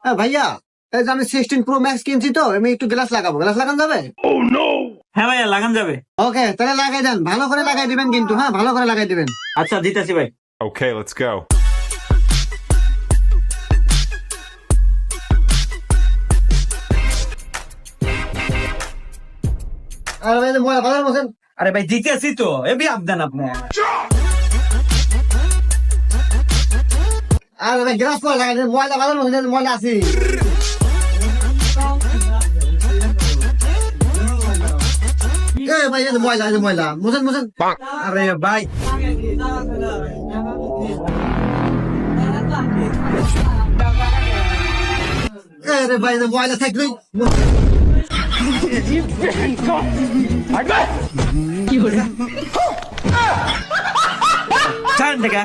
ভাইয়া, এই যে আমি 16 প্রো ম্যাক্স কিনছি, তো আমি একটু গ্লাস লাগাবো, গ্লাস লাগানো যাবে? হ্যাঁ ভাইয়া, লাগান যাবে। ওকে, তাহলে লাগাই দেন, ভালো করে লাগাই দিবেন কিন্তু, হ্যাঁ ভালো করে লাগাই দিবেন। আচ্ছা, দিতেছি ভাই। Okay, let's go. আর ভাই, ময়লা ভালো বলছেন। আরে ভাই, দিতেছি তো, এবি আবদান আপনি। আর ভাই গ্লাস পরে লাগাই দেন, ময়লা ভালো বলছেন, ময়লা আছে। ভাই, এই যে ময়লা, এই যে ময়লা, মুছেন মুছেন। আরে ভাই, রে ভাই, এই যে ময়লা থাকলেই ছাড়েন থেকে।